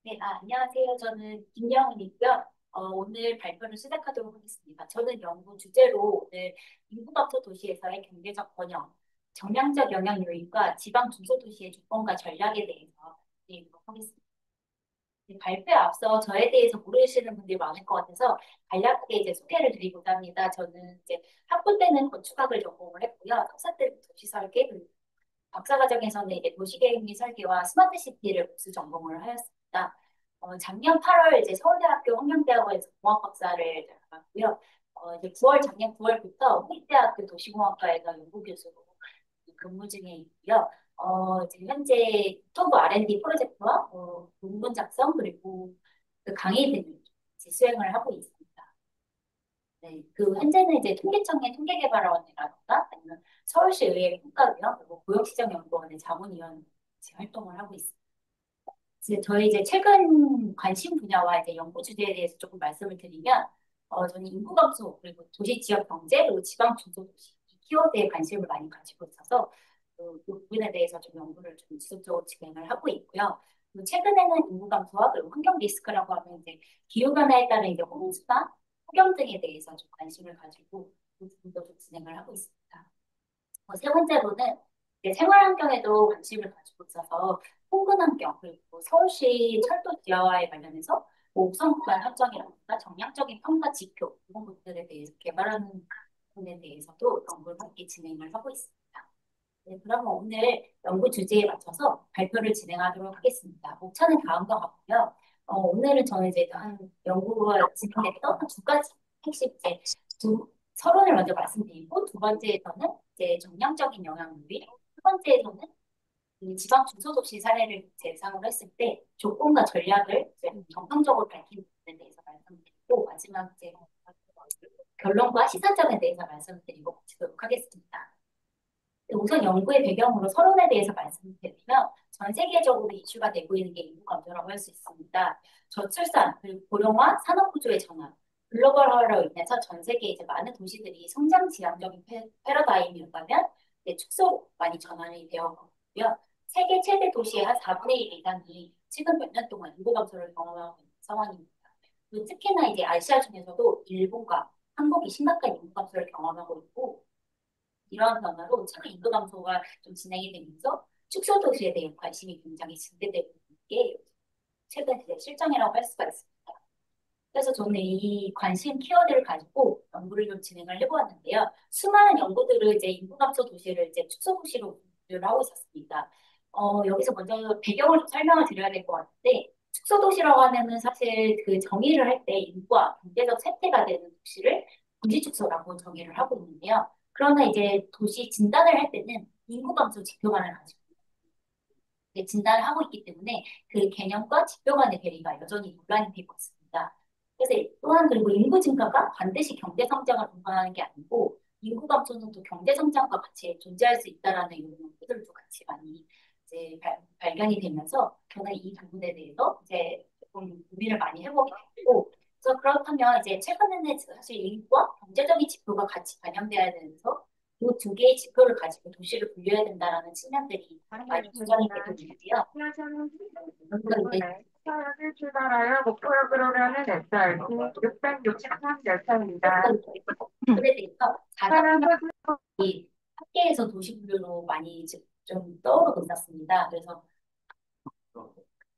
네, 안녕하세요. 저는 김영은이고요. 오늘 발표를 시작하도록 하겠습니다. 저는 연구 주제로 오늘 인구bab소 도시에서의 경제적 번영, 정량적 영향 요인과 지방 중소도시의 조건과 전략에 대해서 얘기하도록 하겠습니다. 네, 발표에 앞서 저에 대해서 모르시는 분들이 많을 것 같아서 간략하게 이제 소개를 드리고자 합니다. 저는 이제 학부 때는 건축학을 전공을 했고요. 석사 때는 도시 설계, 그리고 박사 과정에서는 이제 도시계획 및 설계와 스마트 시티를 복수 전공을 하였습니다. 작년 8월 이제 서울대학교 환경대학원에서 공학 박사를 나갔고요. 이제 작년 9월부터 홍익대학교 도시공학과에서 연구교수로 근무 중에 있고요. 이제 현재 유튜브 R&D 프로젝트와 논문 작성 그리고 그 강의 등을 이제 수행을 하고 있습니다. 네, 그 현재는 이제 통계청의 통계개발원이라든가 아니면 서울시의회 평가위원 그리고 고용시장연구원의 자문위원 활동을 하고 있습니다. 저희 이제 최근 관심 분야와 이제 연구 주제에 대해서 조금 말씀을 드리면, 저는 인구 감소 그리고 도시 지역 경제 그리고 지방 중소도시 이 키워드에 관심을 많이 가지고 있어서 그 부분에 대해서 좀 연구를 좀 지속적으로 진행을 하고 있고요. 그리고 최근에는 인구 감소와 그리고 환경 리스크라고 하면 이제 기후 변화에 따른 이제 홍수나 폭염 등에 대해서 좀 관심을 가지고 그 부분도 좀 진행을 하고 있습니다. 세 번째로는 이제 생활 환경에도 관심을 가지고 있어서 통근 환경 그리고 서울시 철도 지하화에 관련해서 뭐 옥상 구간 설정이라든가 정량적인 평가 지표 이런 것들에 대해서 개발하는 부분에 대해서도 연구를 함께 진행을 하고 있습니다. 네, 그러면 오늘 연구 주제에 맞춰서 발표를 진행하도록 하겠습니다. 목차는 다음과 같고요. 오늘은 저는 이제 한 연구가 진행됐던 두 가지 핵심 이제 서론을 먼저 말씀드리고 두 번째에서는 이제 정량적인 영향률이 세 번째에서는 그 지방 중소도시 사례를 대상으로 했을 때 조건과 전략을 이제 정상적으로 밝히는 부분에 대해서 말씀드리고 마지막 이제 결론과 시사점에 대해서 말씀드리고 마치도록 하겠습니다. 우선 연구의 배경으로 서론에 대해서 말씀드리면 전 세계적으로 이슈가 되고 있는 게 인구 감소라고 할 수 있습니다. 저출산, 그리고 고령화, 산업 구조의 전환, 글로벌화로 인해서 전 세계 이제 많은 도시들이 성장 지향적인 패러다임이었다면 이제 축소로 많이 전환이 되어 가고요. 세계 최대 도시의 한 4분의 1 이상이 최근 몇 년 동안 인구 감소를 경험하고 있는 상황입니다. 그리고 특히나 이제 아시아 중에서도 일본과 한국이 심각한 인구 감소를 경험하고 있고 이러한 변화로 최근 인구 감소가 좀 진행이 되면서 축소 도시에 대한 관심이 굉장히 증대되고 있는 게 최근 이제 실정이라고 할 수가 있습니다. 그래서 저는 이 관심 키워드를 가지고 연구를 좀 진행을 해보았는데요. 수많은 연구들을 이제 인구 감소 도시를 이제 축소 도시로 분류를 하고 있었습니다. 여기서 먼저 배경을 좀 설명을 드려야 될 것 같은데, 축소 도시라고 하면은 사실 그 정의를 할 때 인구와 경제적 쇠퇴가 되는 도시를 군지 축소라고 정의를 하고 있는데요. 그러나 이제 도시 진단을 할 때는 인구 감소 지표만을 가지고 진단을 하고 있기 때문에 그 개념과 지표 간의 괴리가 여전히 논란이 되고 있습니다. 그래서 또한 그리고 인구 증가가 반드시 경제 성장을 동반하는 게 아니고 인구 감소는 또 경제 성장과 같이 존재할 수 있다라는 이런 연구들도 같이 많이 이제 발견이 되면서 저는 이 부분에 대해서 이제 조금 고민을 많이 해보게 됐고 그래서 그렇다면 이제 최근에는 사실 인구와 경제적인 지표가 같이 반영돼야 되면서 이 두 개의 지표를 가지고 도시를 분류해야 된다라는 측면들이 많이 조정이 되고 있는데요. 그러니까 이제 역을 출발하여 목포역으로 가는 SRT 663 열차입니다. 부분에 대해서 차량 4사분면이 학계에서 도시 분류로 많이 좀 떠오르고 있었습니다. 그래서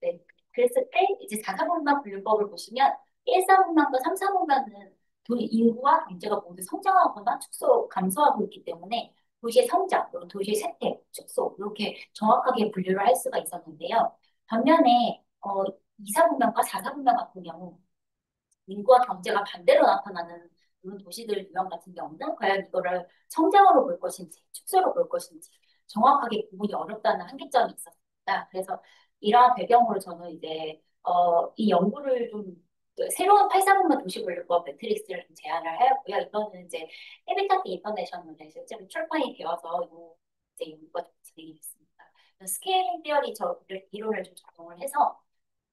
네, 그랬을 때 이제 4사분면 분류법을 보시면 1사분면과 3사분면은 인구와 경제가 모두 성장하거나 축소, 감소하고 있기 때문에 도시의 성장, 그리고 도시의 쇠퇴, 축소 이렇게 정확하게 분류를 할 수가 있었는데요. 반면에 2사분면과 4사분면 같은 경우 인구와 경제가 반대로 나타나는 이런 도시들 유형 같은 경우는 과연 이거를 성장으로 볼 것인지 축소로 볼 것인지 정확하게 구분이 어렵다는 한계점이 있었습니다. 그래서 이러한 배경으로 저는 이제 이 연구를 좀 새로운 8사분면 도시분류법 매트릭스를 좀 제안을 하였고요. 이거는 이제 헤비타트 인터내셔널에 실제로 출판이 되어서 이제 연구가 좀 진행이 됐습니다. 스케일링 티어리 이론을 좀 적용을 해서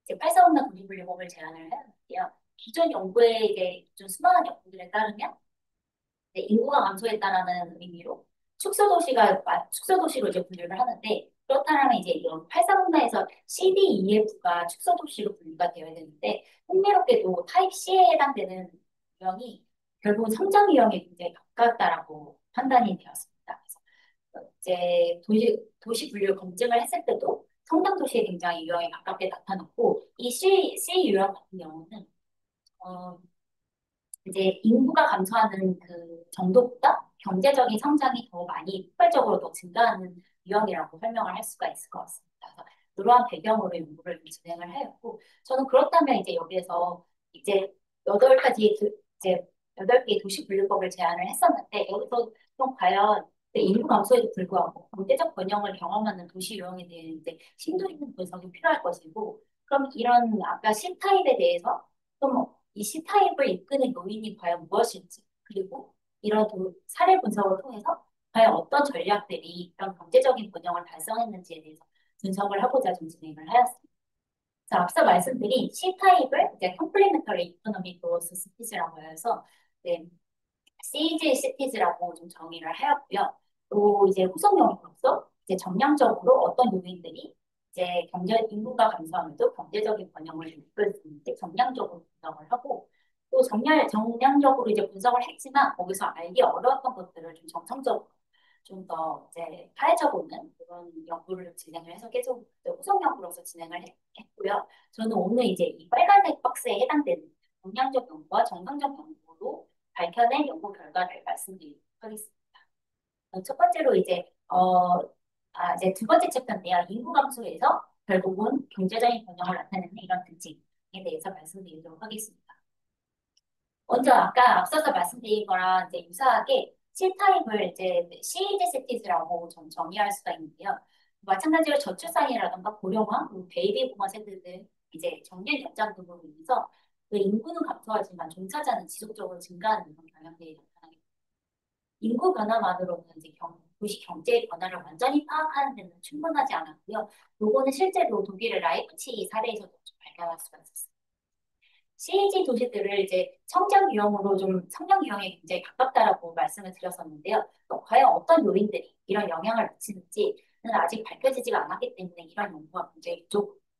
이제 8사분면 도시분류법을 제안을 했는데요. 기존 연구에 이제 좀 수많은 연구들에 따르면 인구가 감소했다라는 의미로 축소도시로 이제 분류를 하는데 그렇다면 이제 이런 840에서 CDEF가 축소도시로 분류가 되어야 되는데 흥미롭게도 타입 C에 해당되는 유형이 결국은 성장 유형에 굉장히 가깝다라고 판단이 되었습니다. 그래서 이제 도시 분류 검증을 했을 때도 성장 도시에 굉장히 유형에 가깝게 나타났고 이 C 유형 같은 경우는 어, 이제 인구가 감소하는 그 정도보다 경제적인 성장이 더 많이 폭발적으로 더 증가하는 유형이라고 설명을 할 수가 있을 것 같습니다. 그래서 그러한 배경으로 연구를 좀 진행을 하였고, 저는 그렇다면 이제 여기에서 이제 여덟 가지 이제 8개의 도시 분류법을 제안을 했었는데 여기서 좀 과연 인구 감소에도 불구하고 경제적 번영을 경험하는 도시 유형에 대해 이제 심도 있는 분석이 필요할 것이고, 그럼 이런 아까 C타입에 대해서 좀 이 C타입을 이끄는 요인이 과연 무엇일지, 그리고 이런 사례 분석을 통해서 과연 어떤 전략들이 이런 경제적인 번영을 달성했는지에 대해서 분석을 하고자 좀 진행을 하였습니다. 자, 앞서 말씀드린 C타입을 이제 Complementary Economic Growth Cities라고 해서 네, CEG Cities라고 좀 정의를 하였고요. 또 이제 후속용으로서 이제 정량적으로 어떤 요인들이 이제 인구가 감소하면서 경제적인 번영을 이끌 수 있는지 정량적으로 분석을 하고 또 정량적으로 이제 분석을 했지만 거기서 알기 어려웠던 것들을 좀 정성적으로 좀 더 이제 파헤쳐보는 그런 연구를 진행을 해서 계속 후속 연구로서 진행을 했고요. 저는 오늘 이제 이 빨간색 박스에 해당되는 정량적 연구와 정상적 연구로 밝혀낸 연구 결과를 말씀드리도록 하겠습니다. 첫 번째로 이제 두 번째 챕터인데요. 인구 감소에서 결국은 경제적인 번영을 나타내는 이런 특징에 대해서 말씀드리도록 하겠습니다. 먼저 아까 앞서서 말씀드린 거랑 이제 유사하게 C타입을 이제 CAG 세티즈라고 좀 정의할 수가 있는데요. 마찬가지로 저출산이라던가 고령화, 그리고 베이비 부머 세대들 이제 정년 연장 등으로 인해서 그 인구는 감소하지만 종사자는 지속적으로 증가하는 이런 경향들이 나타나게 인구 변화만으로는 이제 도시 경제의 변화를 완전히 파악하는 데는 충분하지 않았고요. 요거는 실제로 독일의 라이프치히 사례에서도 좀 발견할 수가 있었어요. CAG 도시들을 이제 성장 유형으로 좀 성장 유형에 굉장히 가깝다라고 말씀을 드렸었는데요. 또 과연 어떤 요인들이 이런 영향을 미치는지는 아직 밝혀지지가 않았기 때문에 이런 연구가 굉장히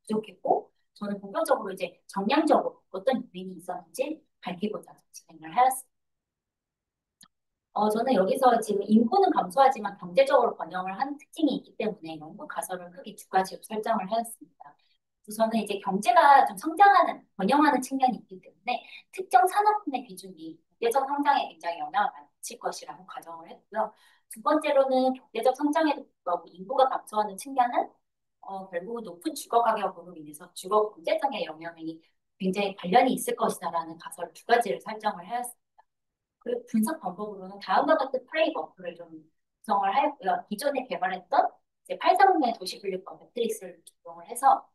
부족했고, 저는 본격적으로 이제 정량적으로 어떤 요인이 있었는지 밝히고자 진행을 하였습니다. 저는 여기서 지금 인구는 감소하지만 경제적으로 번영을 하는 특징이 있기 때문에 연구 가설을 크게 두 가지로 설정을 하였습니다. 그래서 저는 이제 경제가 좀 성장하는, 번영하는 측면이 있기 때문에 특정 산업군의 비중이 경제적 성장에 굉장히 영향을 미칠 것이라고 가정을 했고요. 두 번째로는 경제적 성장에도 불구하고 인구가 감소하는 측면은 결국은 높은 주거 가격으로 인해서 주거 경제성의 영향이 굉장히 관련이 있을 것이다라는 가설 두 가지를 설정을 하였습니다. 그리고 분석 방법으로는 다음과 같은 프레임워크를 좀 구성을 하였고요. 기존에 개발했던 이제 840의 도시분류법 매트릭스를 적용을 해서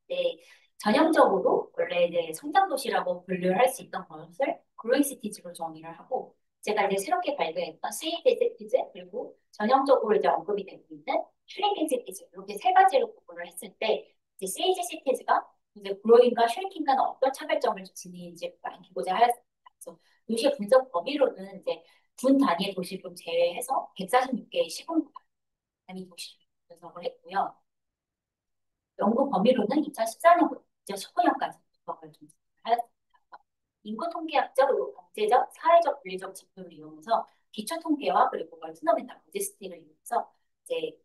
네, 전형적으로 원래 이제 성장 도시라고 분류를 할 수 있던 것을 그로잉 시티즈로 정의를 하고 제가 이제 새롭게 발견했던 CED 시티즈 그리고 전형적으로 이제 언급이 되고 있는 슈링킹 시티즈 이렇게 세 가지로 구분을 했을 때 이제 CED 시티즈가 이제 그로잉과 슈링킹과는 어떤 차별점을 지니는지 밝히고자 하였습니다. 그래서 도시의 분석 범위로는 이제 군 단위의 도시를 좀 제외해서 146개의 시군 단위 도시 분석을 했고요. 연구 범위로는 2014년부터 2019년까지 분석을 좀 하였습니다. 인구 통계학적, 그리고 경제적, 사회적, 물리적 지표를 이용해서 기초 통계와 그리고 멀티노멘탈 로지스틱을 이용해서 이제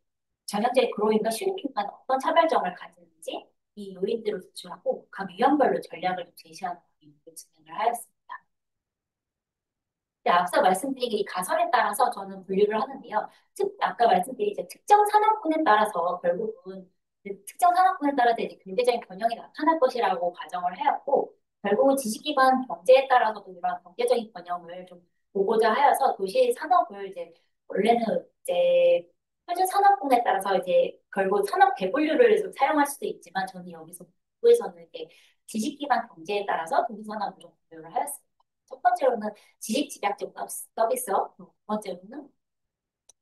전형적인 그로잉과 슈링킹 간 어떤 차별점을 가지는지 이 요인들을 도출하고 각 유형별로 전략을 좀 제시하는 연구를 진행을 하였습니다. 네, 앞서 말씀드린 이 가설에 따라서 저는 분류를 하는데요. 아까 말씀드린 이제 특정 산업군에 따라서 결국은 특정 산업군에 따라서 이제 경제적인 변형이 나타날 것이라고 가정을 해왔고, 결국은 지식기반 경제에 따라서도 이런 경제적인 변형을 좀 보고자 하여서 도시 산업을 이제 원래는 이제 표준 산업군에 따라서 이제 결국 산업 대분류를 좀 사용할 수도 있지만 저는 여기서 북부에서는 이제 지식기반 경제에 따라서 도시 산업을 좀 분류를 하였습니다. 첫 번째로는 지식 집약적 서비스업, 두 번째로는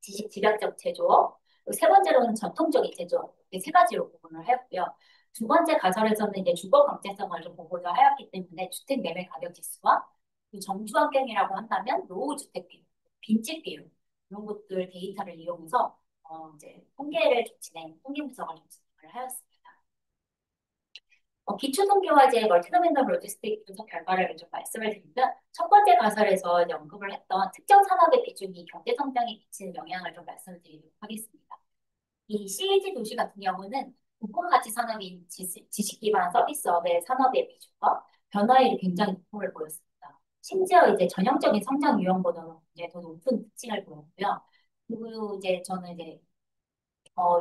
지식 집약적 제조업, 그리고 세 번째로는 전통적인 제조업 이렇게 세 가지로 구분을 하였고요. 두 번째 가설에서는 이제 주거 경제성을 좀 보고자 하였기 때문에 주택 매매 가격 지수와 정주 환경이라고 한다면 노후 주택 비율, 빈집 비율 이런 것들 데이터를 이용해서 이제 통계 분석을 좀 진행을 하였습니다. 기초 통계와 이제 멀티노미널 로지스틱 분석 결과를 좀 말씀을 드리면 첫 번째 가설에서 이제 언급을 했던 특정 산업의 비중이 경제 성장에 미치는 영향을 좀 말씀을 드리도록 하겠습니다. 이 CAG 도시 같은 경우는 고부가치 산업인 지식 기반 서비스업의 산업의 비중과 변화율이 굉장히 높음을 보였습니다. 심지어 이제 전형적인 성장 유형보다는 이제 더 높은 특징을 보였고요. 그리고 이제 저는 이제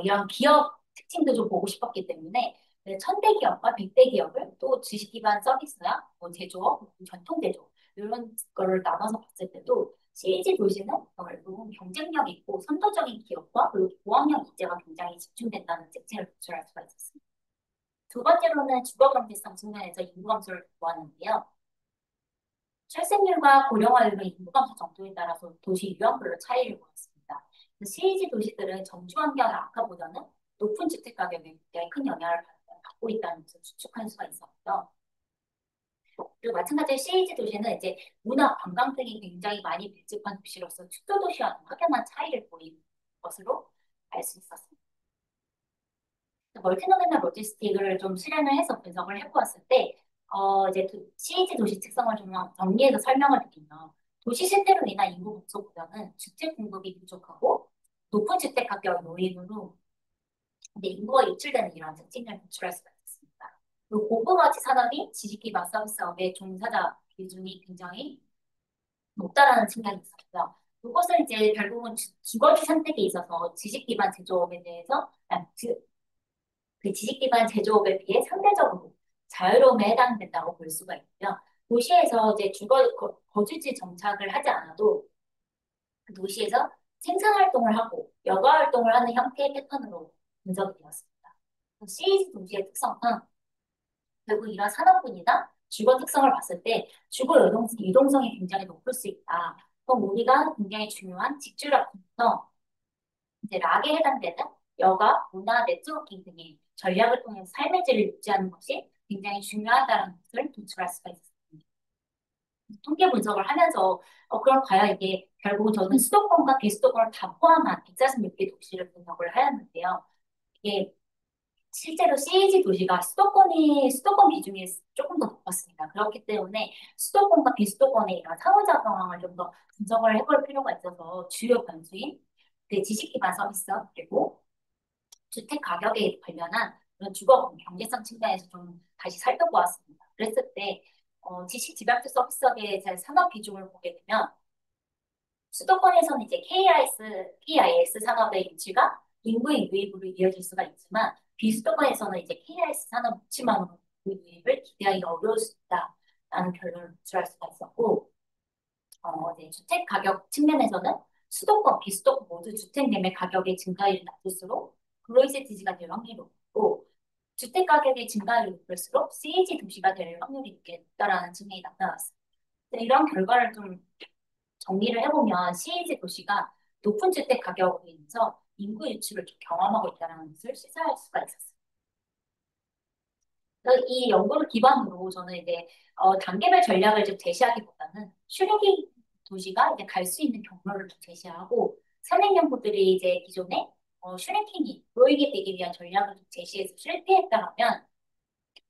이런 기업 특징도 좀 보고 싶었기 때문에 네, 1000대 기업과 100대 기업을 또 지식 기반 서비스나 뭐 제조업, 전통 제조업 이런 거를 나눠서 봤을 때도 CG 도시는 결국은 경쟁력 있고 선도적인 기업과 그리고 고학력 인재가 굉장히 집중된다는 특징을 도출할 수가 있었습니다. 두 번째로는 주거 경제성 측면에서 인구 감소를 보았는데요. 출생률과 고령화율은 인구 감소 정도에 따라서 도시 유형별로 차이를 보였습니다. CAG 도시들은 정주 환경의 악화보다는 높은 주택 가격에 굉장히 큰 영향을 받고 있다는 것을 추측할 수가 있었고요. 그리고 마찬가지로 CAG 도시는 이제 문화, 관광 등이 굉장히 많이 밀집한 도시로서 축소 도시와는 확연한 차이를 보이는 것으로 알 수 있었습니다. 멀티노미널 로지스틱을 좀 실현을 해서 분석을 해보았을 때, 이제 CAG 도시 특성을 좀 정리해서 설명을 드리면, 도시 실태로 인한 인구 감소보다는 주택 공급이 부족하고 높은 주택 가격 요인으로 이제 인구가 유출되는 이런 특징을 도출할 수가 있습니다. 그리고 고부가치 산업이 지식기반 서비스업의 종사자 비중이 굉장히 높다라는 측면이 있었고요. 이것은 이제 결국은 주거지 선택에 있어서 지식기반 제조업에 대해서 그 지식 기반 제조업에 비해 상대적으로 자유로움에 해당된다고 볼 수가 있고요. 도시에서 이제 거주지 정착을 하지 않아도 그 도시에서 생산 활동을 하고 여가 활동을 하는 형태의 패턴으로 분석이 되었습니다. CAG 도시의 특성은 결국 이런 산업군이나 주거 특성을 봤을 때 유동성이 굉장히 높을 수 있다. 그럼 우리가 굉장히 중요한 직주력부터 이제 락에 해당되는 여가, 문화, 네트워킹 등의 전략을 통해서 삶의 질을 유지하는 것이 굉장히 중요하다는 것을 도출할 수가 있습니다. 통계 분석을 하면서 그럼 과연 이게 결국 저는 수도권과 비수도권을 다 포함한 146개 도시를 분석을 하였는데요. 이게 실제로 CAG 도시가 수도권 비중이 조금 더 높았습니다. 그렇기 때문에 수도권과 비수도권의 이런 상호작용을 좀 더 분석을 해볼 필요가 있어서 주요 변수인 그 지식 기반 서비스 그리고 주택 가격에 관련한 그런 주거 경제성 측면에서 좀 다시 살펴보았습니다. 그랬을 때 지식 집약적 서비스업의 산업 비중을 보게 되면 수도권에서는 이제 KIS 산업의 유치가 인구의 유입으로 이어질 수가 있지만 비수도권에서는 이제 KIS 산업 유치만으로 그 유입을 기대하기 어려울 수 있다라는 결론을 도출할 수가 있었고 네, 주택 가격 측면에서는 수도권, 비수도권 모두 주택 매매 가격의 증가율이 낮을수록 그로이세티지가 될 확률이 높고 주택 가격의 증가율이 높을수록 CAG 도시가 될 확률이 높다라는 증명이 나타났습니다. 네, 이런 결과를 좀 정리를 해보면 CAG 도시가 높은 주택 가격으로 인해서 인구 유출을 좀 경험하고 있다는 것을 시사할 수가 있었습니다. 그래서 이 연구를 기반으로 저는 이제 단계별 전략을 좀 제시하기보다는 슈링킹 도시가 이제 갈 수 있는 경로를 좀 제시하고 선행연구들이 이제 기존에 슈링킹이 보이게 되기 위한 전략을 좀 제시해서 실패했다 하면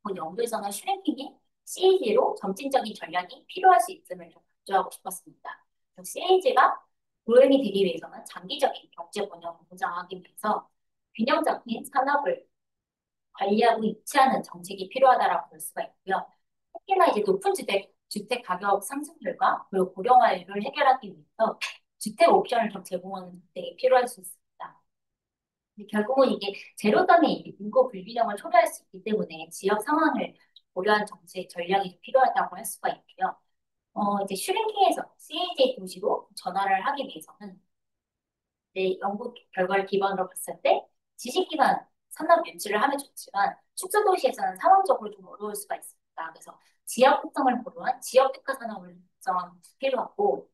그 연구에서는 슈링킹이 CAG로 점진적인 전략이 필요할 수 있음을 좀 강조하고 싶었습니다. CAG가 도형이 되기 위해서는 장기적인 경제 번영을 보장하기 위해서 균형적인 산업을 관리하고 유치하는 정책이 필요하다라고 볼 수가 있고요. 특히나 이제 높은 주택 가격 상승률과 그리고 고령화를 해결하기 위해서 주택 옵션을 좀 제공하는 정책이 필요할 수 있습니다. 결국은 이게 제로섬이 인구 불균형을 초래할 수 있기 때문에 지역 상황을 고려한 정책 전략이 필요하다고 할 수가 있고요. 이제 슈링킹에서 CAG 도시로 전환을 하기 위해서는 이제 연구 결과를 기반으로 봤을 때 지식 기반 산업 유치를 하면 좋지만 축소 도시에서는 상황적으로 좀 어려울 수가 있습니다. 그래서 지역 특성을 고려한 지역 특화 산업을 구성하는 것이 필요하고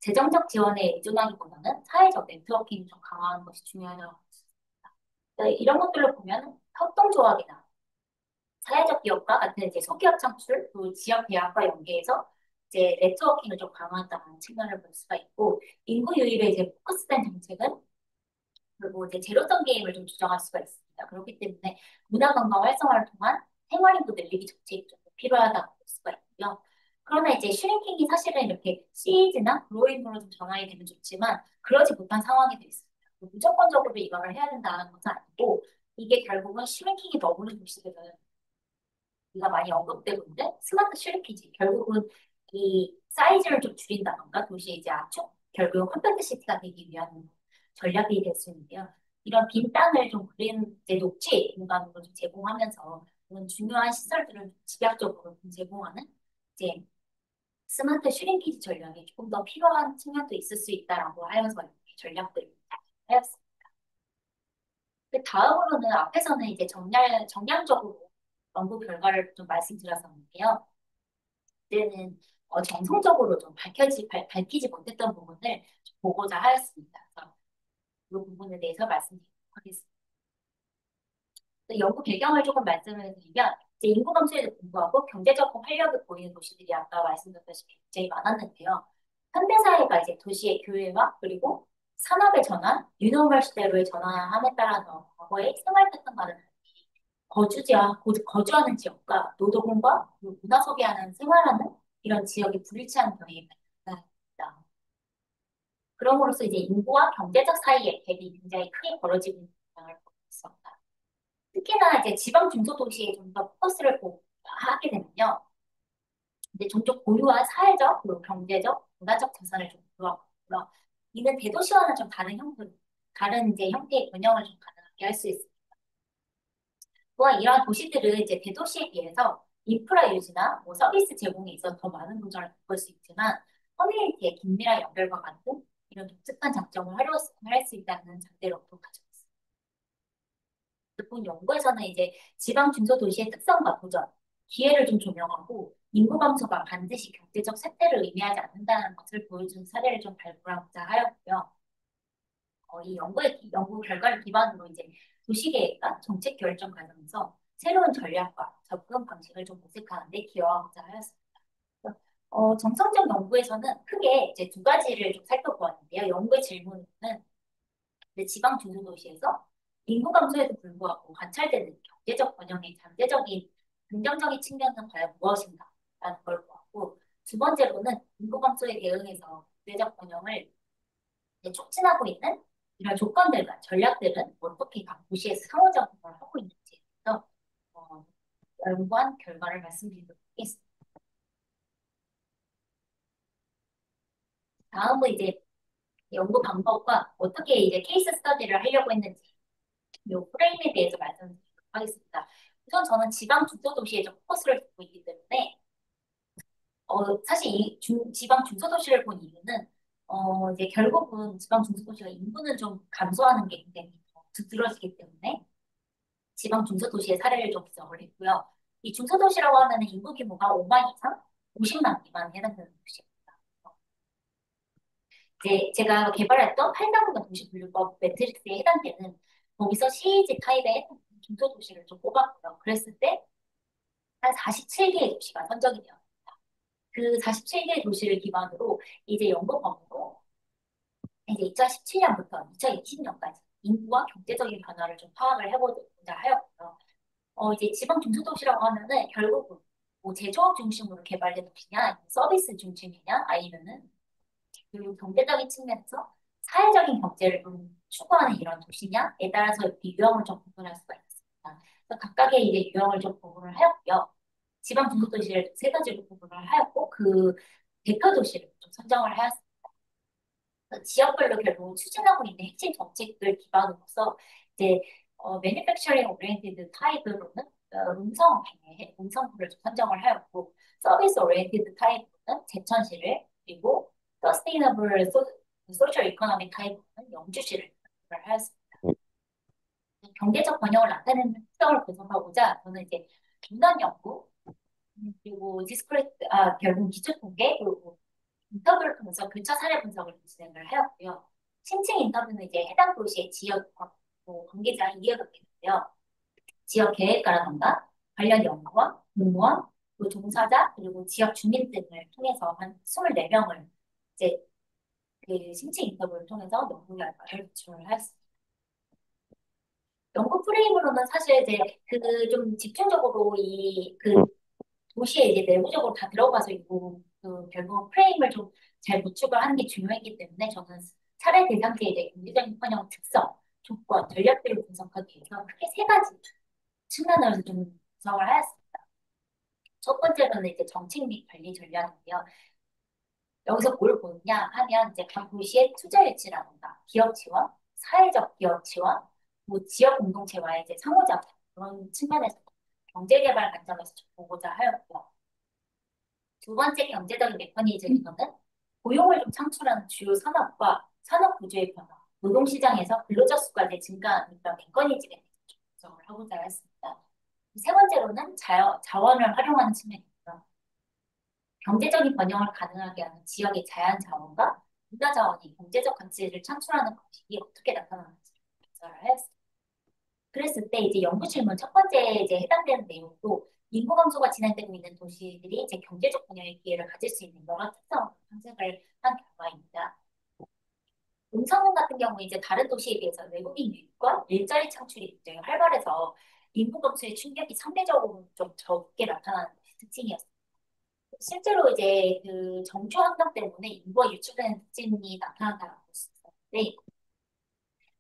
재정적 지원에 의존하기보다는 사회적 네트워킹을 좀 강화하는 것이 중요하다고 했습니다. 이런 것들을 보면 협동조합이나 사회적 기업과 같은 이제 소기업 창출, 또 지역 대학과 연계해서 이제 네트워킹을 좀 강화한다는 측면을 볼 수가 있고 인구 유입에 이제 포커스된 정책은 그리고 이제 제로섬 게임을 좀 조정할 수가 있습니다. 그렇기 때문에 문화관광 활성화를 통한 생활인구 늘리기 정책이 좀 필요하다고 볼 수가 있고요. 그러나 이제 슈링킹이 사실은 이렇게 시즈나 그로잉으로 좀 전환이 되면 좋지만 그러지 못한 상황이 돼 있습니다. 무조건적으로 이거를 해야 된다는 것은 아니고 이게 결국은 슈링킹이 머무는 도시들은 우리가 많이 언급되고 있는 스마트 슈링키지 결국은 이 사이즈를 좀 줄인다던가 도시의 이제 압축 결국 컴팩트 시티가 되기 위한 전략이 될 수 있는데요. 이런 빈 땅을 좀 그린 이제 녹지 공간으로 좀 제공하면서 그런 중요한 시설들을 집약적으로 좀 제공하는 이제 스마트 슈링키지 전략이 조금 더 필요한 측면도 있을 수 있다라고 하여서 이렇게 전략들을 하였습니다. 그 다음으로는 앞에서는 이제 정량적으로 연구 결과를 좀 말씀드렸었는데요. 그때는 정성적으로 좀 밝히지 못했던 부분을 좀 보고자 하였습니다. 그래서 이 부분에 대해서 말씀드리도록 하겠습니다. 연구 배경을 조금 말씀을 드리면 이제 인구 감소에도 불구하고 경제적 활력을 보이는 도시들이 아까 말씀드렸다시피 굉장히 많았는데요. 현대사회가 이제 도시의 교회화 그리고 산업의 전환, 유노멀 시대로의 전환함에 따라서 과거의 생활 패턴과는 달리 거주하는 지역과 노동과 그리고 문화 소비하는 생활하는 이런 지역이 불일치한 경향이 나타납니다. 그럼으로써 이제 인구와 경제적 사이의 갭이 굉장히 크게 벌어지고 있는 경향을 보고 있습니다. 특히나 이제 지방 중소도시에 좀 더 하게 되면요. 이제 종족 고유한 사회적, 그리고 경제적, 문화적 자산을 좀 부여하고요. 이는 대도시와는 좀 다른 이제 형태의 균형을 좀 가능하게 할 수 있습니다. 또한 이러한 도시들은 이제 대도시에 비해서 인프라 유지나 뭐 서비스 제공에 있어서 더 많은 도전을 겪을 수 있지만 커뮤니티의 긴밀한 연결과 같은 이런 독특한 장점을 활용할 수 있다는 장대로도 가지고 있습니다. 본 연구에서는 이제 지방 중소도시의 특성과 도전, 기회를 좀 조명하고 인구 감소가 반드시 경제적 쇠퇴를 의미하지 않는다는 것을 보여준 사례를 좀 발굴하고자 하였고요. 이 연구 결과를 기반으로 이제 도시계획과 정책 결정 과정에서 새로운 전략과 접근 방식을 좀 모색하는 데 기여하고자 하였습니다. 정성적 연구에서는 크게 이제 두 가지를 좀 살펴보았는데요. 연구의 질문은 이제 지방 중소도시에서 인구 감소에도 불구하고 관찰되는 경제적 번영의 잠재적인 긍정적인 측면은 과연 무엇인가? 라는 걸 보았고, 두 번째로는 인구 감소에 대응해서 경제적 번영을 이제 촉진하고 있는 이런 조건들과 전략들은 어떻게 각 도시에서 상호작용을 하고 있는지에 대해서 연구한 결과를 말씀드리도록 하겠습니다. 다음은 이제 연구 방법과 어떻게 이제 케이스 스터디를 하려고 했는지 이 프레임에 대해서 말씀드리도록 하겠습니다. 우선 저는 지방 중소도시에 좀 포커스를 두고 있기 때문에 사실 지방 중소도시를 본 이유는 이제 결국은 지방 중소도시가 인구는 좀 감소하는 게 굉장히 두드러지기 때문에 지방 중소도시의 사례를 좀 분석을 했고요. 이 중소도시라고 하면 인구 규모가 5만 이상, 50만 미만에 해당되는 도시입니다. 이제 제가 개발했던 8단계 도시분류법 매트릭스에 해당되는 거기서 CAG 타입의 중소도시를 좀 뽑았고요. 그랬을 때 한 47개의 도시가 선정이 되었습니다. 그 47개의 도시를 기반으로 이제 연구 범위로 이제 2017년부터 2020년까지 인구와 경제적인 변화를 좀 파악을 해보고자 하였고요. 이제 지방 중소도시라고 하면은 결국은 뭐 제조업 중심으로 개발된 도시냐, 아니면 서비스 중심이냐, 아니면은 그 경제적인 측면에서 사회적인 경제를 좀 추구하는 이런 도시냐에 따라서 이렇게 유형을 좀 구분할 수가 있습니다. 그래서 각각의 이제 유형을 좀 구분을 하였고요. 지방 중소도시를 세 가지로 구분을 하였고 그 대표 도시를 좀 선정을 하였습니다. 지역별로 결국 추진하고 있는 핵심 정책들 기반으로서 이제 매니팩처링 오리엔티드 타입으로는 음성부를 좀 선정을 하였고 서비스 오리엔티드 타입으로는 제천시를 그리고 서스테이너블 소셜 이코노미 타입으로는 영주시를 선정을 하였습니다. 경제적 번영을 나타내는 특성을 분석하고자 저는 이제 중간 연구 그리고 결국 기초 통계 그리고 인터뷰를 통해서 교차 사례 분석을 진행을 하였고요. 심층 인터뷰는 이제 해당 도시의 지역 관계자랑 이해받게 되고요. 지역 계획가라던가 관련 연구원, 공무원, 그 종사자, 그리고 지역 주민 등을 통해서 한 24명을 이제 그 심층 인터뷰를 통해서 연구 결과를 도출을 하였습니다. 연구 프레임으로는 사실 이제 그 좀 집중적으로 이 그 도시에 이제 내부적으로 다 들어가서 있고 그 결국 프레임을 좀 잘 구축을 하는 게 중요했기 때문에 저는 차례 대상자에 이제 경제적인 번영 특성, 조건, 전략들을 분석하기 위해서 크게 세 가지 측면을 좀 분석을 하였습니다. 첫 번째로는 이제 정책 및 관리 전략인데요. 여기서 뭘 보느냐 하면 이제 각 도시의 투자 유치라든가 기업 지원, 사회적 기업 지원, 뭐 지역 공동체와의 이제 상호작용 그런 측면에서 경제개발 관점에서 좀 보고자 하였고요. 두 번째 경제적인 메커니즘에서는 고용을 좀 창출하는 주요 산업과 산업 구조의 변화, 노동시장에서 근로자 수가 이제 증가하는 그런 메커니즘에 대해서 좀 분석을 하고자 했습니다. 세 번째로는 자원을 활용하는 측면입니다. 경제적인 번영을 가능하게 하는 지역의 자연 자원과 문화 자원이 경제적 가치를 창출하는 방식이 어떻게 나타나는지 조사를 하였습니다. 그랬을 때 이제 연구 질문 첫 번째 이제 해당되는 내용도 인구 감소가 진행되고 있는 도시들이 이제 경제적 번영의 기회를 가질 수 있는 여러 특성을 탐색을 한 결과입니다. 음성군 같은 경우 이제 다른 도시에 비해서 외국인 유입과 일자리 창출이 굉장히 활발해서 인구 감소의 충격이 상대적으로 좀 적게 나타나는 특징이었습니다. 실제로 이제 그 정주 환경 때문에 인구가 유출되는 특징이 나타난다고 볼 수 있었는데,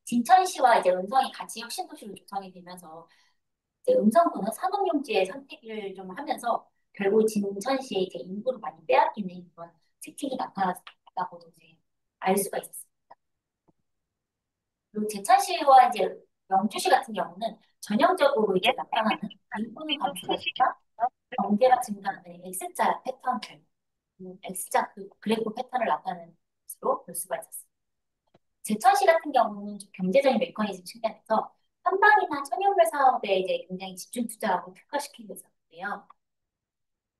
진천시와 이제 음성이 같이 혁신도시로 조성이 되면서 이제 음성군은 산업용지의 선택을 좀 하면서 결국 진천시의 이제 인구를 많이 빼앗기는 그런 특징이 나타났다고도 이제 알 수가 있었습니다. 그리고 제천시와 이제 영주시 같은 경우는 전형적으로 이제 나타나는 인구 감소라든가 경제가 증가하는 X자 패턴들, X자 그 그래프 패턴을 나타내는 것으로 볼 수가 있었습니다. 제천시 같은 경우는 좀 경제적인 메커니즘 측면에서 한방이나 천연물 사업에 이제 굉장히 집중 투자하고 특화시키고 있었는데요.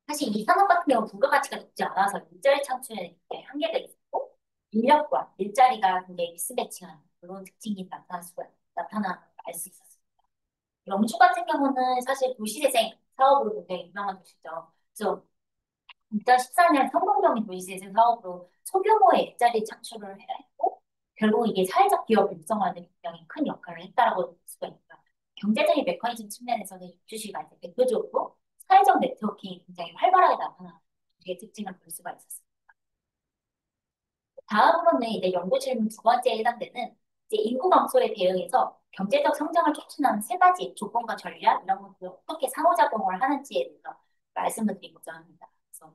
사실 이 산업 같은 경우 부가가치가 높지 않아서 일자리 창출에 굉장히 한계가 있었고 인력과 일자리가 굉장히 미스매칭하는 그런 특징이 나타나 알 수 있었습니다. 영주 같은 경우는 사실 도시재생 사업으로 굉장히 유명한 도시죠. 그래서 2014년 성공적인 도시재생 사업으로 소규모의 일자리 창출을 했고 결국 이게 사회적 기업 육성화에 굉장히 큰 역할을 했다라고 볼 수가 있습니다. 경제적인 메커니즘 측면에서는 주시가 이제 대표적으로 사회적 네트워킹이 굉장히 활발하게 나타나는 게 특징을 볼 수가 있었습니다. 다음으로는 이제 연구 질문 두 번째에 해당되는 이제 인구 감소에 대응해서 경제적 성장을 촉진하는 세 가지 조건과 전략 이런 것들 어떻게 상호작용을 하는지에 대해서 말씀을 드리고자 합니다. 그래서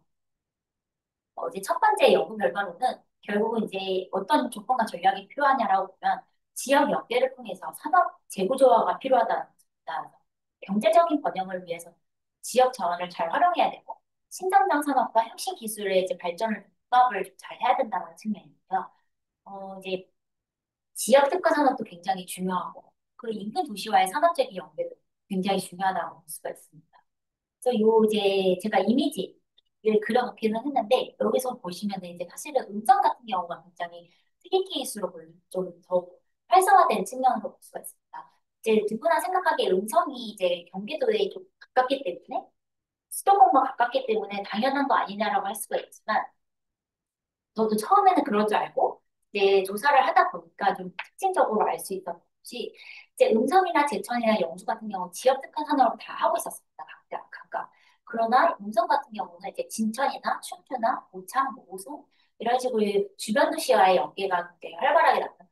이제 첫 번째 연구 결과로는 결국은 이제 어떤 조건과 전략이 필요하냐라고 보면 지역 연계를 통해서 산업 재구조화가 필요하다는 것입니다. 경제적인 번영을 위해서 지역 자원을 잘 활용해야 되고 신성장 산업과 혁신 기술의 이제 발전을 통합을 잘 해야 된다는 측면이고요. 이제 지역 특화 산업도 굉장히 중요하고 그 인근 도시와의 산업적인 연계도 굉장히 중요하다고 볼 수가 있습니다. 그래서 요 이제 제가 이미지를 그려놓기는 했는데 여기서 보시면은 이제 사실은 음성 같은 경우가 굉장히 특이 케이스로 좀 더 활성화된 측면으로 볼 수가 있습니다. 이제 누구나 생각하기에 음성이 이제 경기도에 좀 가깝기 때문에 수도권과 가깝기 때문에 당연한 거 아니냐라고 할 수가 있지만 저도 처음에는 그럴 줄 알고 이제 조사를 하다 보니까 좀 특징적으로 알 수 있던 것이 이제 음성이나 제천이나 영주 같은 경우 지역 특화 산업을 다 하고 있었습니다. 각각. 그러나 음성 같은 경우는 이제 진천이나 충주나 오창, 오송 이런 식으로 주변 도시와의 연계가 굉장히 활발하게 나타나는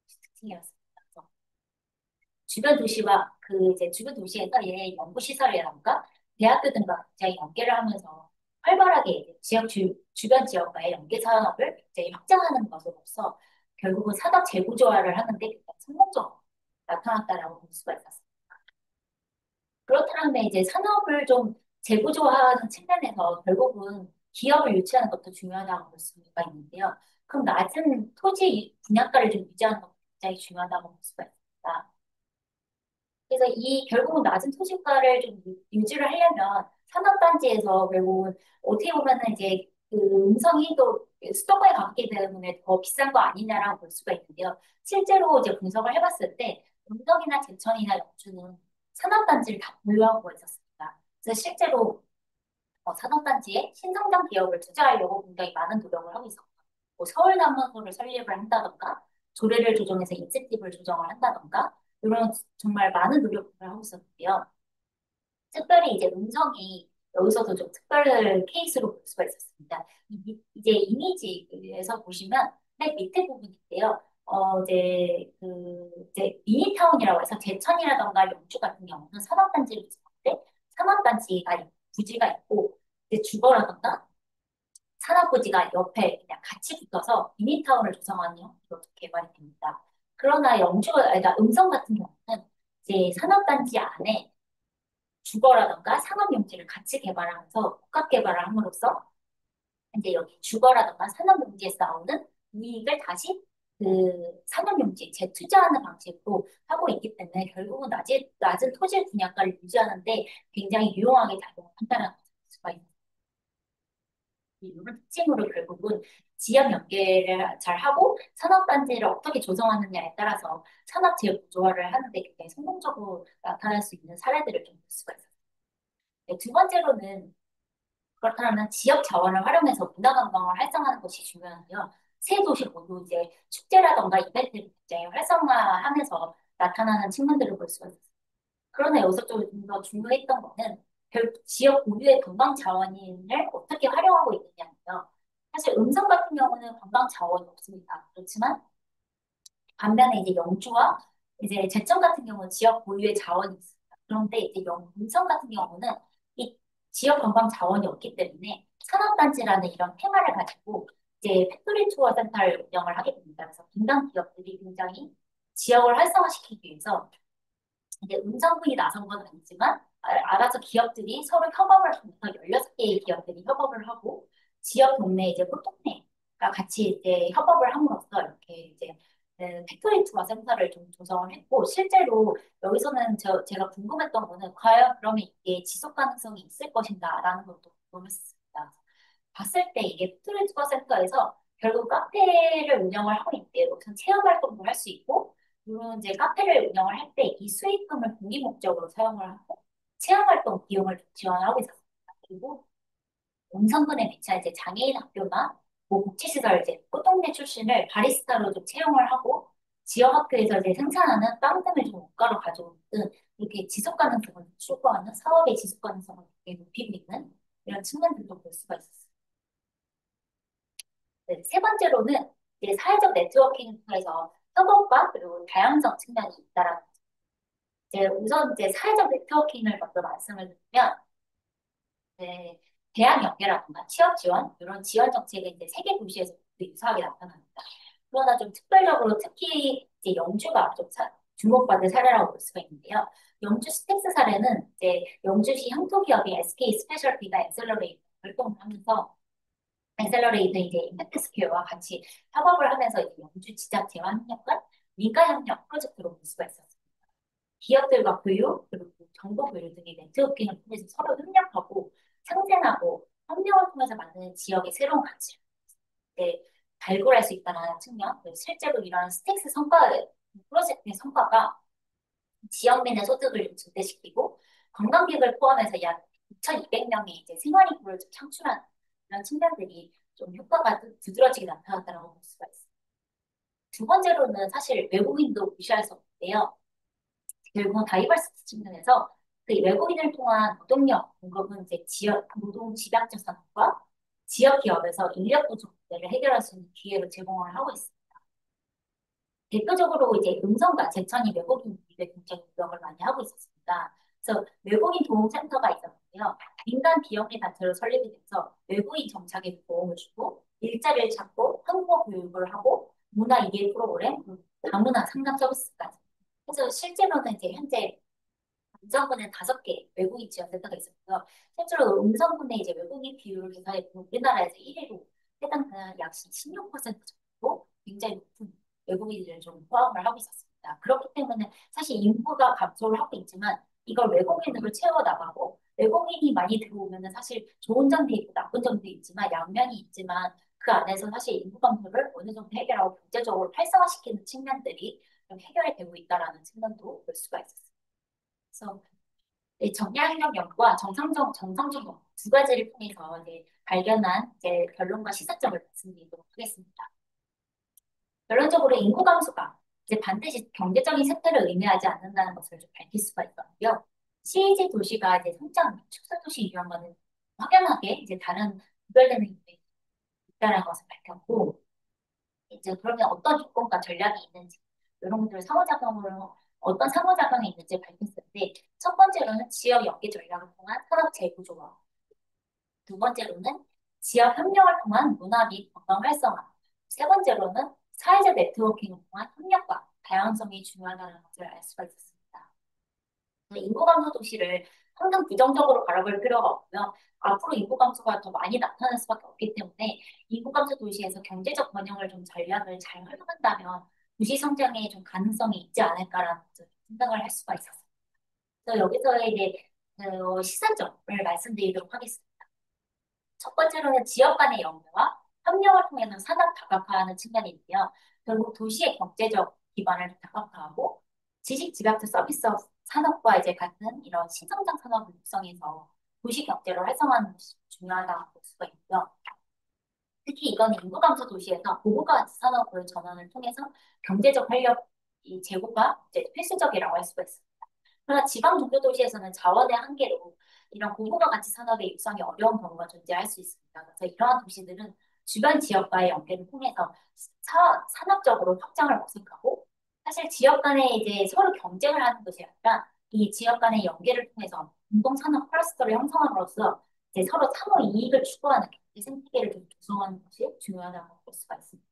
특징이었습니다. 그래서 주변 도시와 그 이제 주변 도시에서 얘 연구 시설이라든가 대학교 등과 굉장히 연계를 하면서 활발하게 이제 주변 지역과의 연계 산업을 이제 확장하는 것으로서 결국은 산업 재구조화를 하는데 굉장히 성공적으로 나타났다라고 볼 수가 있었습니다. 그렇다면 이제 산업을 좀 재구조화하는 측면에서 결국은 기업을 유치하는 것도 중요하다고 볼 수가 있는데요. 그럼 낮은 토지 분양가를 좀 유지하는 것도 굉장히 중요하다고 볼 수가 있습니다. 그래서 이 결국은 낮은 토지가를 좀 유지를 하려면 산업단지에서 결국은 어떻게 보면은 이제 그 음성이 또 수도권에 가깝기 때문에 더 비싼 거 아니냐라고 볼 수가 있는데요. 실제로 이제 분석을 해봤을 때 음성이나 제천이나 영주는 산업단지를 다 보유하고 있었습니다. 그래서 실제로 산업단지에 신성장 기업을 투자하려고 굉장히 많은 노력을 하고 있었고 뭐 서울남원소를 설립을 한다던가 조례를 조정해서 인센티브를 조정을 한다던가 이런 정말 많은 노력을 하고 있었는데요. 특별히 이제 음성이 여기서도 좀 특별 케이스로 볼 수가 있었습니다. 이제 이미지에서 보시면 맨 밑에 부분인데요. 이제 미니타운이라고 해서 제천이라던가 영주 같은 경우는 산업단지를 구성하는데 산업단지가 부지가 있고 이제 주거라던가 산업부지가 옆에 그냥 같이 붙어서 미니타운을 조성하는 형태로 개발이 됩니다. 그러나 그러니까 음성 같은 경우는 이제 산업단지 안에 주거라던가 상업용지를 같이 개발하면서 복합 개발을 함으로써 이제 여기 주거라던가 산업용지에 나오는 이익을 다시 그 산업용지 재투자하는 방식으로 하고 있기 때문에 결국은 낮은 토지 분양가를 유지하는데 굉장히 유용하게 작용한다는 수가 있습니다. 이런 특징으로 결국은 지역 연계를 잘 하고 산업단지를 어떻게 조성하느냐에 따라서 산업 지역 구조화를 하는데 굉장히 성공적으로 나타날 수 있는 사례들을 좀 볼 수가 있어요. 네, 두 번째로는 그렇다면 지역 자원을 활용해서 문화관광을 활성화하는 것이 중요한데요. 새 도시 모두 이제 축제라던가 이벤트를 굉장히 활성화하면서 나타나는 측면들을 볼 수가 있어요. 그러나 여기서 좀 더 중요했던 거는 결국 지역 고유의 관광 자원을 어떻게 활용하고 있느냐인데요. 사실 음성 같은 경우는 관광 자원이 없습니다. 그렇지만 반면에 이제 영주와 이제 제천 같은 경우는 지역 고유의 자원이 있습니다. 그런데 이제 음성 같은 경우는 이 지역 관광 자원이 없기 때문에 산업단지라는 이런 테마를 가지고 이제 팩토리 투어 센터를 운영을 하게 됩니다. 그래서 민간 기업들이 굉장히 지역을 활성화시키기 위해서 이제 음성군이 나선 건 아니지만 알아서 기업들이 서로 협업을 통해서 16개의 기업들이 협업을 하고 지역 동네 이제 포통네가 같이 이제 협업을 함으로써 이렇게 이제 팩토리 투어 센터를 좀 조성을 했고 실제로 여기서는 제가 궁금했던 거는 과연 그러면 이게 지속 가능성이 있을 것인가라는 것도 궁금했습니다. 봤을 때 이게 팩토리 투어 센터에서 결국 카페를 운영을 하고 있대요. 우선 체험 활동도 할 수 있고 물론 이제 카페를 운영을 할 때 이 수익금을 공익 목적으로 사용을 하고 체험활동 비용을 지원하고 있었습니다. 그리고 음성군에 위치한 이제 장애인 학교나 뭐 복지시설 이제 꽃동네 출신을 바리스타로 좀 채용을 하고 지역 학교에서 이제 생산하는 빵 등을 좀 원가로 가져오는 등 이렇게 지속 가능성을 추구하는 사업의 지속 가능성을 되게 높이고 있는 이런 측면들도 볼 수가 있었습니다. 네, 세 번째로는 이제 사회적 네트워킹을 통해서 협업과 그리고 다양성 측면이 있다라는 이제 우선 이제 사회적 네트워킹을 먼저 말씀을 드리면 이제 대학 연계라든가 취업 지원 이런 지원 정책은 이제 세계 도시에서 유사하게 나타납니다. 그러나 좀 특별적으로 특히 이제 영주가 좀 주목받을 사례라고 볼 수가 있는데요. 영주 스택스 사례는 이제 영주시 향토기업인 SK 스페셜티가 엑셀러레이터 활동을 하면서 엑셀러레이터 이제 임팩트 스퀘어와 같이 협업을 하면서 이제 영주 지자체와 협력한 민가협력 프로젝트로 볼 수가 있었습니다. 기업들과 교육, 그리고 정보 교류 등의 네트워킹을 통해서 서로 협력하고 상생하고 협력을 통해서 만드는 지역의 새로운 가치를 이제 발굴할 수 있다는 측면, 그리고 실제로 이러한 스택스 프로젝트의 성과가 지역민의 소득을 좀 증대시키고 관광객을 포함해서 약 2,200명의 이제 생활인구를 좀 창출하는 이런 측면들이 좀 효과가 두드러지게 나타났다고 볼 수가 있습니다. 두 번째로는 사실 외국인도 무시할 수 없는데요. 결국은 다이버시티 측면에서 그 외국인을 통한 노동력 공급은 이제 지역 노동 집약적 산업과 지역 기업에서 인력 부족 문제를 해결할 수 있는 기회를 제공을 하고 있습니다. 대표적으로 이제 음성과 제천이 외국인 유입에 굉장히 노력을 많이 하고 있었습니다. 그래서 외국인 도움센터가 있었는데요. 민간 비영리 단체로 설립이 돼서 외국인 정착에 도움을 주고 일자리를 찾고 한국어 교육을 하고 문화 이해 프로그램, 다문화 상담 서비스까지. 그래서 실제로는 이제 현재 음성군은 5개 외국인 지원센터가 있었고요. 실제로 음성군의 이제 외국인 비율을 계산해 보면 우리나라에서 1위로 해당하는 약 16% 정도 굉장히 높은 외국인들을 좀 포함을 하고 있었습니다. 그렇기 때문에 사실 인구가 감소를 하고 있지만 이걸 외국인으로 채워나가고 외국인이 많이 들어오면은 사실 좋은 점도 있고 나쁜 점도 있지만 양면이 있지만 그 안에서 사실 인구 감소를 어느 정도 해결하고 경제적으로 활성화시키는 측면들이 좀 해결이 되고 있다라는 측면도 볼 수가 있었습니다. 그래서 이 정량력 연구와 정상적 연구 두 가지를 통해서 이제 발견한 이제 결론과 시사점을 말씀드리도록 하겠습니다. 결론적으로 인구 감소가 이제 반드시 경제적인 섹터를 의미하지 않는다는 것을 좀 밝힐 수가 있었고요. CAG 도시가 이제 성장 축소 도시 이런 거는 확연하게 이제 다른 구별되는 이유가 있다는 것을 밝혔고, 이제 그러면 어떤 조건과 전략이 있는지 이런 것들을 상호작용으로 어떤 상호작용이 있는지 밝혔는데 첫 번째로는 지역 연계 전략을 통한 산업 재구조화, 두 번째로는 지역 협력을 통한 문화 및 관광 활성화, 세 번째로는 사회적 네트워킹을 통한 협력과 다양성이 중요하다는 것을 알 수가 있었습니다. 인구 감소 도시를 항상 부정적으로 바라볼 필요가 없고요. 앞으로 인구 감소가 더 많이 나타날 수밖에 없기 때문에 인구 감소 도시에서 경제적 번영을 좀 전략을 잘 활용한다면 도시 성장에 좀 가능성이 있지 않을까라는 생각을 할 수가 있었어요. 그래서 여기서 이제 시선점을 말씀드리도록 하겠습니다. 첫 번째로는 지역 간의 연계와 협력을 통해서 산업 다각화하는 측면이 있는데요. 결국 도시의 경제적 기반을 다각화하고 지식 집약처 서비스 산업과 이제 같은 이런 신성장 산업을 육성해서 도시 경제를 활성화하는 것이 중요하다고 볼 수가 있고요. 특히 이건 인구 감소 도시에서 고부가 산업을 전환을 통해서 경제적 활력 이 제고가 이제 필수적이라고 할 수가 있습니다. 그러나 지방 종교 도시에서는 자원의 한계로 이런 고부가 가치 산업의 육성이 어려운 경우가 존재할 수 있습니다. 그래서 이러한 도시들은 주변 지역과의 연계를 통해서 산업적으로 확장을 모색하고 사실 지역 간에 이제 서로 경쟁을 하는 것이 아니라 이 지역 간의 연계를 통해서 공동산업 클러스터를 형성함으로써 이제 서로 상호 이익을 추구하는 경제 생태계를 좀 조성하는 것이 중요하다고 볼 수가 있습니다.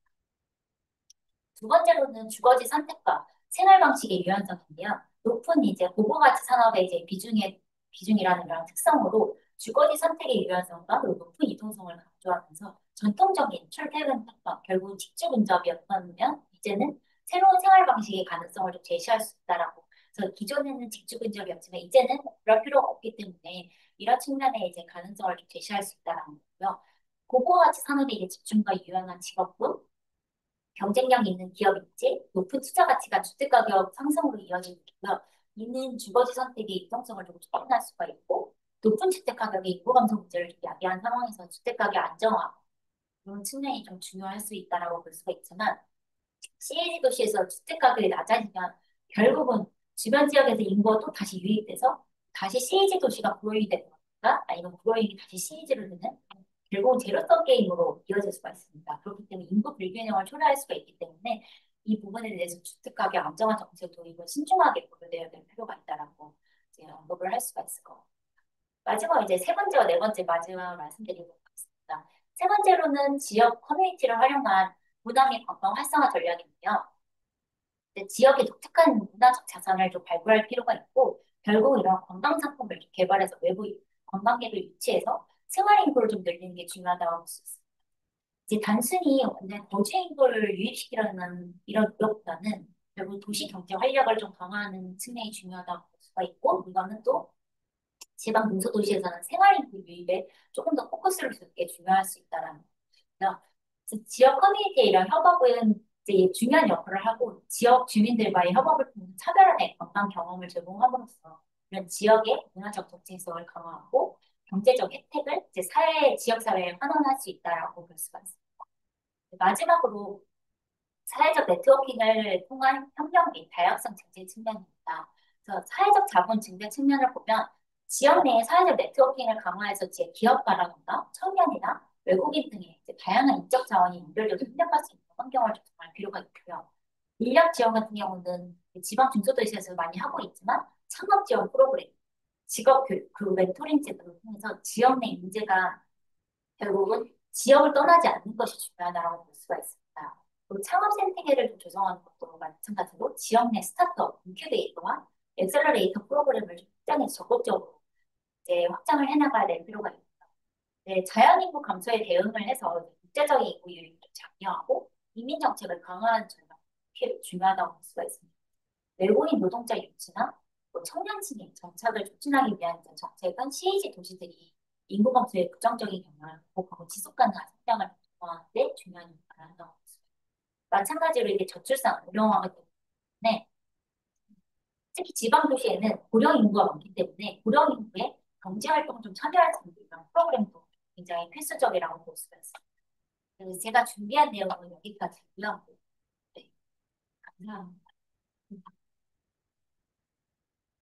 두 번째로는 주거지 선택과 생활 방식의 유연성인데요. 높은 이제 고부가치 산업의 이제 비중이라는 이런 특성으로 주거지 선택의 유연성과 그리고 높은 이동성을 강조하면서 전통적인 출퇴근 패턴, 결국은 직주 근접이었다면 이제는 새로운 생활 방식의 가능성을 좀 제시할 수 있다라고. 그래서 기존에는 직주 근접이었지만 이제는 그럴 필요가 없기 때문에 이런 측면에 이제 가능성을 좀 제시할 수 있다라는 거고요. 고부가치 산업에 이제 집중과 유연한 직업군, 경쟁력 있는 기업 입지, 높은 투자 가치가 주택 가격 상승으로 이어지고 있고요. 이는 주거지 선택의 유동성을 좀 촉진할 수가 있고, 높은 주택 가격의 인구 감소 문제를 좀 야기한 상황에서 주택 가격 안정화 이런 측면이 좀 중요할 수 있다라고 볼 수가 있지만, CAG 도시에서 주택 가격이 낮아지면 결국은 주변 지역에서 인구가 또 다시 유입돼서 다시 CAG 도시가 불어이 되는 건가? 아니면 불어이 다시 CAG로 되는 결국은 제로섬 게임으로 이어질 수가 있습니다. 그렇기 때문에 인구 불균형을 초래할 수가 있기 때문에 이 부분에 대해서 주택가격 안정화 정책 도입을 신중하게 고려되어야 될 필요가 있다라고 이제 언급을 할 수가 있을 것 같아요. 마지막 이제 세 번째와 네 번째 마지막 말씀드리도록 하겠습니다. 세 번째로는 지역 커뮤니티를 활용한 문화 및 관광 활성화 전략인데요. 지역의 독특한 문화적 자산을 좀 발굴할 필요가 있고 결국 이런 관광 상품을 좀 개발해서 외부 관광객을 유치해서 생활 인구를 좀 늘리는 게 중요하다고 볼 수 있습니다. 이제 단순히 완전 거주 인구를 유입시키려는 이런 노력보다는 결국 도시 경제 활력을 좀 강화하는 측면이 중요하다고 볼 수가 있고 이거는 또 지방 중소도시에서는 생활 인구 유입에 조금 더 포커스를 두는 게 중요할 수 있다라는 거죠. 그래서 지역 커뮤니티의 이런 협업은 이제 중요한 역할을 하고 지역 주민들과의 협업을 통해 차별화된 관광 경험을 제공함으로써 이런 지역의 문화적 정체성을 강화하고 경제적 혜택을 이제 지역 사회에 환원할 수 있다라고 볼 수가 있습니다. 마지막으로 사회적 네트워킹을 통한 협력 및 다양성 증진 측면입니다. 그래서 사회적 자본 증대 측면을 보면 지역 내의 사회적 네트워킹을 강화해서 이제 기업가라든가 청년이나 외국인 등의 이제 다양한 인적 자원이 연결돼서 협력할 수 있는 환경을 조성할 필요가 있고요. 인력 지원 같은 경우는 지방 중소도시에서 많이 하고 있지만 창업 지원 프로그램, 직업 교육, 그리고 멘토링 제도를 통해서 지역 내 인재가 결국은 지역을 떠나지 않는 것이 중요하다고 볼 수가 있습니다. 그리고 창업 생태계를 좀 조성하는 것도 마찬가지로 지역 내 스타트업, 인큐베이터와 엑셀러레이터 프로그램을 좀 굉장히 적극적으로 이제 확장을 해나가야 될 필요가 있습니다. 네, 자연인구 감소에 대응을 해서 국제적인 인구 유입을 좀 장려하고 이민 정책을 강화하는 전략이 중요하다고 볼 수가 있습니다. 외국인 노동자 유치나 청년 층의 정착을 촉진하기 위한 이제 정책은 CAG 도시들이 인구 감소에 부정적인 영향을 극복하고 지속 가능한 성장을 도모하는 데 중요한 역할을 한다고 했습니다. 마찬가지로 이게 저출산 고령화가 때문에 특히 지방 도시에는 고령 인구가 많기 때문에 고령 인구의 경제 활동 좀 참여할 수 있는 이런 프로그램도 굉장히 필수적이라고 볼 수가 있습니다. 그래서 제가 준비한 내용은 여기까지고요. 네, 감사합니다.